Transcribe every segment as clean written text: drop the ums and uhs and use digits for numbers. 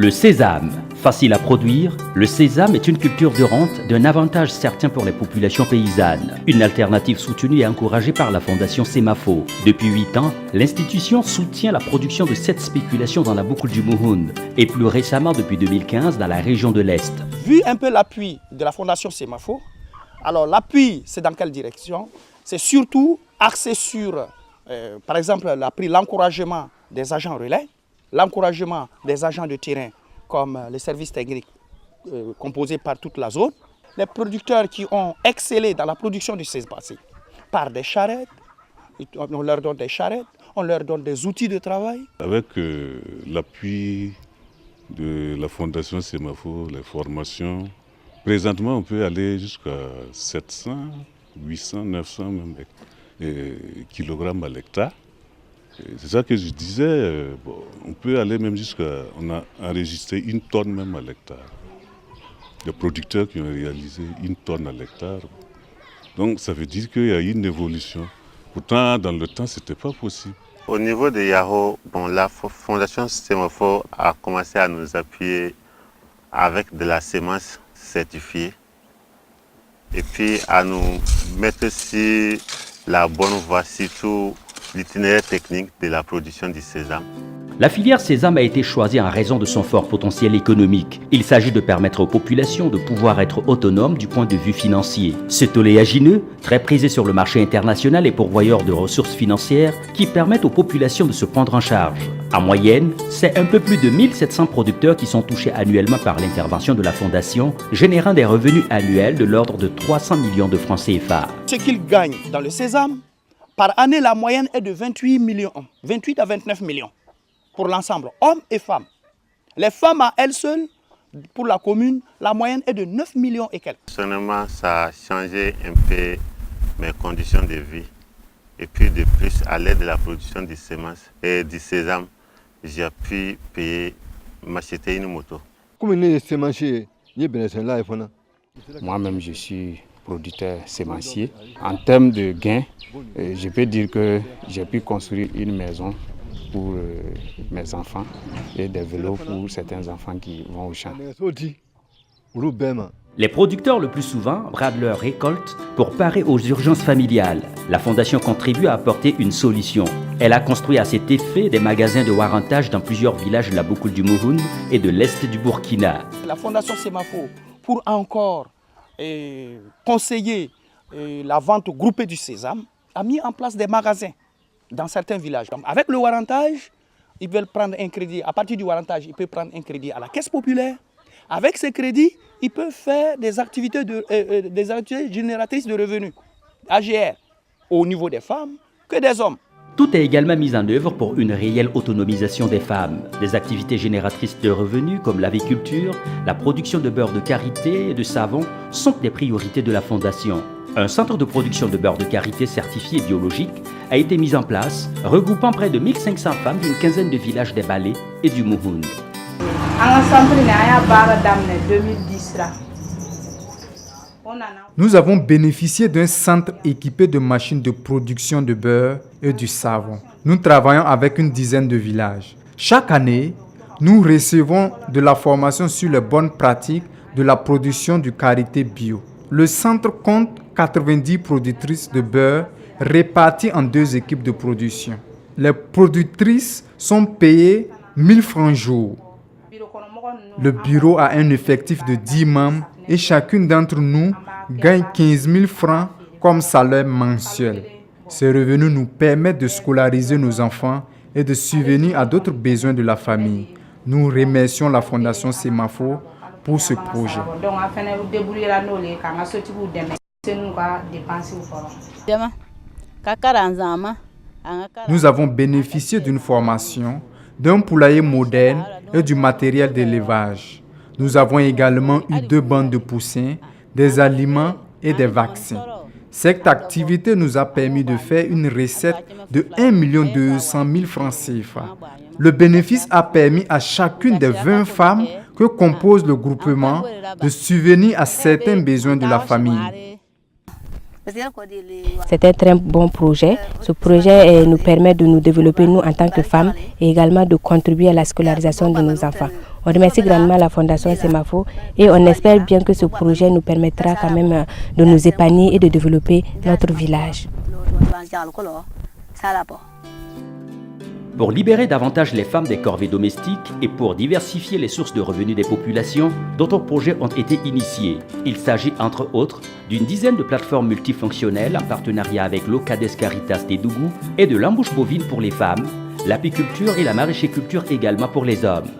Le sésame. Facile à produire, le sésame est une culture de rente d'un avantage certain pour les populations paysannes. Une alternative soutenue et encouragée par la Fondation Semafo. Depuis 8 ans, l'institution soutient la production de cette spéculation dans la boucle du Mouhoun et plus récemment depuis 2015 dans la région de l'Est. Vu un peu l'appui de la Fondation Semafo, alors l'appui c'est dans quelle direction? C'est surtout axé sur, par exemple, l'encouragement des agents relais, l'encouragement des agents de terrain comme les services techniques composés par toute la zone, les producteurs qui ont excellé dans la production du céspacé par des charrettes, on leur donne des charrettes, on leur donne des outils de travail. Avec l'appui de la Fondation Semafo, les formations, présentement on peut aller jusqu'à 700, 800, 900 même kilogrammes à l'hectare. C'est ça que je disais, on peut aller même jusqu'à, on a enregistré 1 tonne même à l'hectare. Des producteurs qui ont réalisé 1 tonne à l'hectare. Donc ça veut dire qu'il y a une évolution. Pourtant dans le temps ce n'était pas possible. Au niveau de Yaro, la Fondation Semafo a commencé à nous appuyer avec de la semence certifiée et puis à nous mettre sur la bonne voie, surtout l'itinéraire technique de la production du sésame. La filière sésame a été choisie en raison de son fort potentiel économique. Il s'agit de permettre aux populations de pouvoir être autonomes du point de vue financier. Cet oléagineux, très prisé sur le marché international et pourvoyeur de ressources financières qui permettent aux populations de se prendre en charge. En moyenne, c'est un peu plus de 1700 producteurs qui sont touchés annuellement par l'intervention de la Fondation, générant des revenus annuels de l'ordre de 300 millions de francs CFA. Ce qu'ils gagnent dans le sésame, par année, la moyenne est de 28 millions, 28 à 29 millions pour l'ensemble, hommes et femmes. Les femmes à elles seules, pour la commune, la moyenne est de 9 millions et quelques. Personnellement, ça a changé un peu mes conditions de vie. Et puis de plus, à l'aide de la production des semences et du sésame, j'ai pu payer, m'acheter une moto. Moi-même, je suis producteur sémencier. En termes de gains, je peux dire que j'ai pu construire une maison pour mes enfants et des vélos pour certains enfants qui vont au champ. Les producteurs le plus souvent bradent leur récolte pour parer aux urgences familiales. La Fondation contribue à apporter une solution. Elle a construit à cet effet des magasins de warantage dans plusieurs villages de la boucle du Mouhoun et de l'est du Burkina. La Fondation Semafo, pour encore conseiller la vente groupée du sésame, a mis en place des magasins dans certains villages. Avec le warantage, ils veulent prendre un crédit. À partir du warantage, ils peuvent prendre un crédit à la caisse populaire. Avec ces crédits, ils peuvent faire des activités génératrices de revenus, AGR, au niveau des femmes que des hommes. Tout est également mis en œuvre pour une réelle autonomisation des femmes. Des activités génératrices de revenus comme l'aviculture, la production de beurre de karité et de savon sont des priorités de la Fondation. Un centre de production de beurre de karité certifié biologique a été mis en place, regroupant près de 1500 femmes d'une quinzaine de villages des Balais et du Mouhoun. Nous avons bénéficié d'un centre équipé de machines de production de beurre et du savon. Nous travaillons avec une dizaine de villages. Chaque année, nous recevons de la formation sur les bonnes pratiques de la production du karité bio. Le centre compte 90 productrices de beurre réparties en 2 équipes de production. Les productrices sont payées 1000 francs jour. Le bureau a un effectif de 10 membres et chacune d'entre nous gagne 15 000 francs comme salaire mensuel. Ces revenus nous permettent de scolariser nos enfants et de subvenir à d'autres besoins de la famille. Nous remercions la Fondation Semafo pour ce projet. Nous avons bénéficié d'une formation, d'un poulailler moderne et du matériel d'élevage. Nous avons également eu 2 bandes de poussins, des aliments et des vaccins. Cette activité nous a permis de faire une recette de 1 200 000 francs CFA. Le bénéfice a permis à chacune des 20 femmes que compose le groupement de subvenir à certains besoins de la famille. C'est un très bon projet. Ce projet nous permet de nous développer, nous, en tant que femmes, et également de contribuer à la scolarisation de nos enfants. On remercie grandement la Fondation Semafo et on espère bien que ce projet nous permettra quand même de nous épanouir et de développer notre village. Pour libérer davantage les femmes des corvées domestiques et pour diversifier les sources de revenus des populations, d'autres projets ont été initiés. Il s'agit entre autres d'une dizaine de plateformes multifonctionnelles en partenariat avec l'Ocades Caritas Tédougou et de l'embauche bovine pour les femmes, l'apiculture et la maraîchiculture également pour les hommes.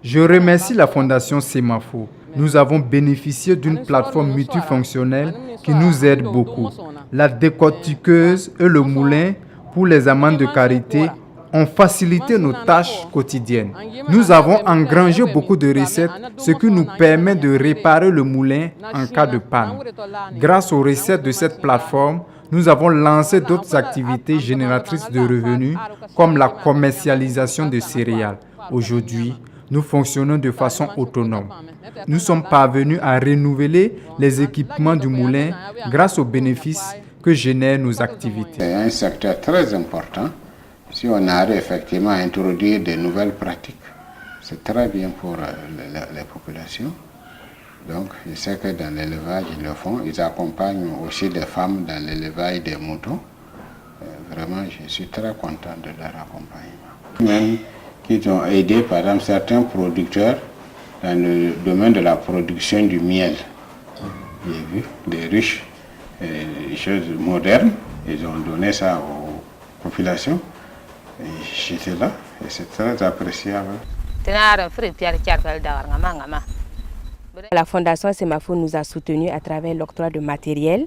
Je remercie la Fondation Semafo. Nous avons bénéficié d'une plateforme multifonctionnelle qui nous aide beaucoup. La décortiqueuse et le moulin pour les amendes de karité ont facilité nos tâches quotidiennes. Nous avons engrangé beaucoup de recettes, ce qui nous permet de réparer le moulin en cas de panne. Grâce aux recettes de cette plateforme, nous avons lancé d'autres activités génératrices de revenus, comme la commercialisation de céréales. Aujourd'hui, nous fonctionnons de façon autonome. Nous sommes parvenus à renouveler les équipements du moulin grâce aux bénéfices que génèrent nos activités. C'est un secteur très important. Si on arrive effectivement à introduire de nouvelles pratiques, c'est très bien pour les populations. Donc, je sais que dans l'élevage, ils le font. Ils accompagnent aussi des femmes dans l'élevage des moutons. Vraiment, je suis très content de leur accompagnement. Même qu'ils ont aidé, par exemple, certains producteurs dans le domaine de la production du miel. J'ai vu des riches, des choses modernes. Ils ont donné ça aux populations. Et j'étais là et c'est très appréciable. La Fondation Semafo nous a soutenus à travers l'octroi de matériel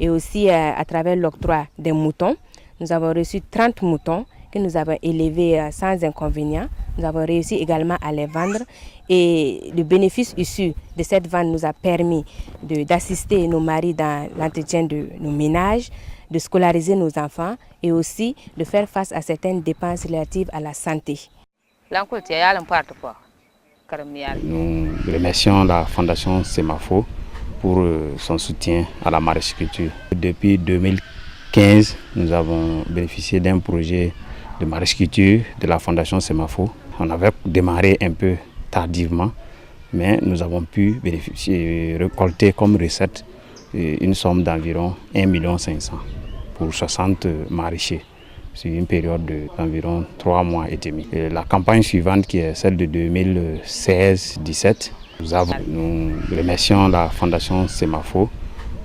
et aussi à travers l'octroi des moutons. Nous avons reçu 30 moutons que nous avons élevés sans inconvénient. Nous avons réussi également à les vendre et le bénéfice issu de cette vente nous a permis d'assister nos maris dans l'entretien de nos ménages, de scolariser nos enfants et aussi de faire face à certaines dépenses relatives à la santé. Nous remercions la Fondation Semafo pour son soutien à la maraîchiculture. Depuis 2015, nous avons bénéficié d'un projet de maraîchiculture de la Fondation Semafo. On avait démarré un peu tardivement, mais nous avons pu récolter comme recette une somme d'environ 1,5 million pour 60 maraîchers sur une période d'environ 3 mois et demi. Et la campagne suivante, qui est celle de 2016-17, nous remercions la Fondation Semafo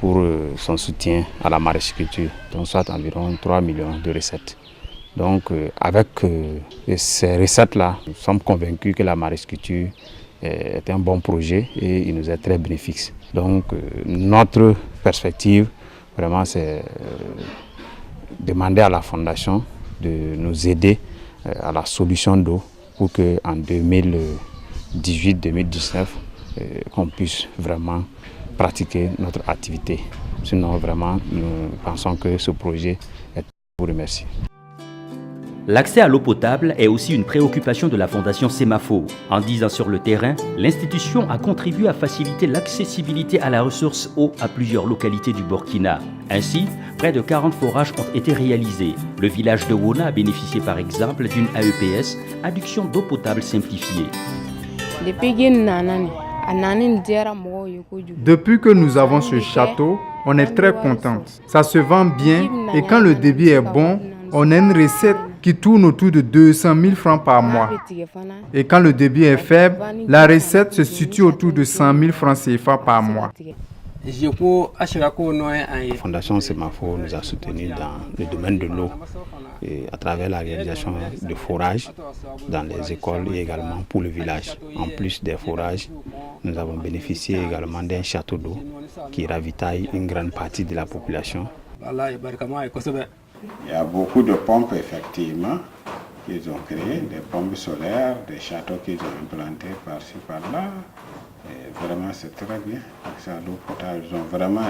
pour son soutien à la maraîchiculture, donc soit environ 3 millions de recettes. Donc avec ces recettes-là, nous sommes convaincus que la maraîchiculture est un bon projet et il nous est très bénéfique. Donc notre perspective, vraiment, c'est demander à la Fondation de nous aider à la solution d'eau pour qu'en 2018-2019, qu'on puisse vraiment pratiquer notre activité. Sinon, vraiment, nous pensons que ce projet est... Je vous remercie. L'accès à l'eau potable est aussi une préoccupation de la Fondation Semafo. En 10 ans sur le terrain, l'institution a contribué à faciliter l'accessibilité à la ressource eau à plusieurs localités du Burkina. Ainsi, près de 40 forages ont été réalisés. Le village de Wona a bénéficié par exemple d'une AEPS, adduction d'eau potable simplifiée. Depuis que nous avons ce château, on est très contents. Ça se vend bien et quand le débit est bon, on a une recette qui tourne autour de 200 000 francs par mois. Et quand le débit est faible, la recette se situe autour de 100 000 francs CFA par mois. La Fondation Semafo nous a soutenus dans le domaine de l'eau à travers la réalisation de forages dans les écoles et également pour le village. En plus des forages, nous avons bénéficié également d'un château d'eau qui ravitaille une grande partie de la population. Il y a beaucoup de pompes effectivement qu'ils ont créées, des pompes solaires, des châteaux qu'ils ont implantés par-ci par-là. Et vraiment c'est très bien. L'accès à l'eau potable, ils ont vraiment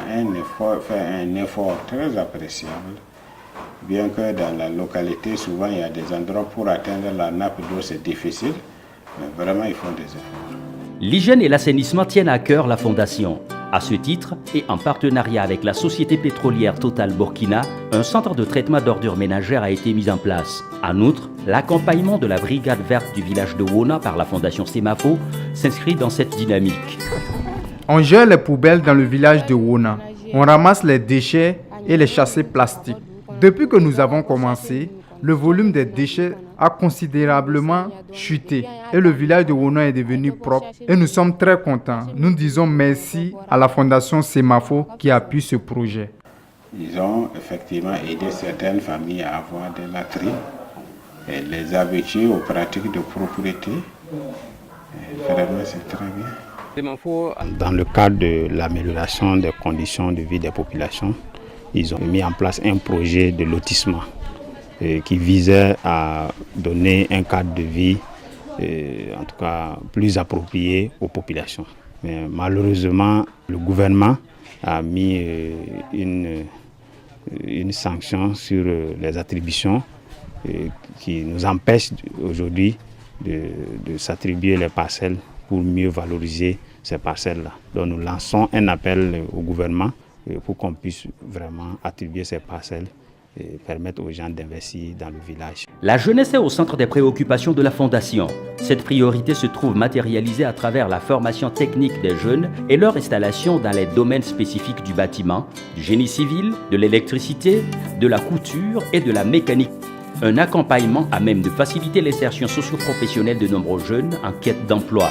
fait un effort très appréciable. Bien que dans la localité, souvent il y a des endroits pour atteindre la nappe d'eau, c'est difficile. Mais vraiment ils font des efforts. L'hygiène et l'assainissement tiennent à cœur la Fondation. À ce titre, et en partenariat avec la société pétrolière Total Burkina, un centre de traitement d'ordures ménagères a été mis en place. En outre, l'accompagnement de la brigade verte du village de Wona par la fondation Semafo s'inscrit dans cette dynamique. On gère les poubelles dans le village de Wona. On ramasse les déchets et les chassés plastiques. Depuis que nous avons commencé, le volume des déchets a considérablement chuté et le village de Wona est devenu propre et nous sommes très contents. Nous disons merci à la fondation Semafo qui appuie ce projet. Ils ont effectivement aidé certaines familles à avoir des latrines et les habituer aux pratiques de propriété. Et vraiment, c'est très bien. Dans le cadre de l'amélioration des conditions de vie des populations, ils ont mis en place un projet de lotissement qui visait à donner un cadre de vie, en tout cas plus approprié aux populations. Mais malheureusement, le gouvernement a mis une sanction sur les attributions qui nous empêche aujourd'hui de s'attribuer les parcelles pour mieux valoriser ces parcelles-là. Donc nous lançons un appel au gouvernement pour qu'on puisse vraiment attribuer ces parcelles et permettre aux gens d'investir dans le village. La jeunesse est au centre des préoccupations de la Fondation. Cette priorité se trouve matérialisée à travers la formation technique des jeunes et leur installation dans les domaines spécifiques du bâtiment, du génie civil, de l'électricité, de la couture et de la mécanique. Un accompagnement à même de faciliter l'insertion socio-professionnelle de nombreux jeunes en quête d'emploi.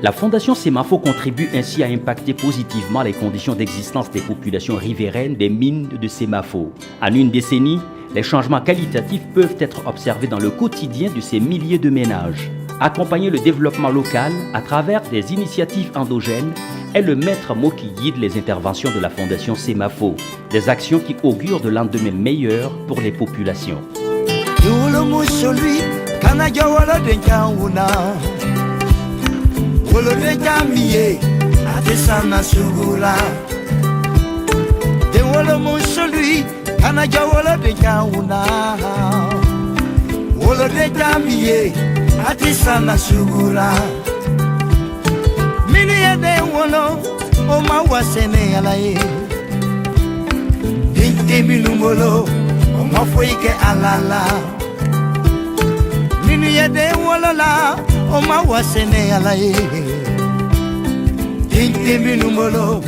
La Fondation Semafo contribue ainsi à impacter positivement les conditions d'existence des populations riveraines des mines de Semafo. En une décennie, les changements qualitatifs peuvent être observés dans le quotidien de ces milliers de ménages. Accompagner le développement local à travers des initiatives endogènes est le maître mot qui guide les interventions de la Fondation Semafo. Des actions qui augurent de lendemains meilleurs pour les populations. Atisana sugura mini ede wono o ma wasene alaye inte minumolo o ma foike alala mini ede wolola o ma wasene alaye inte minumolo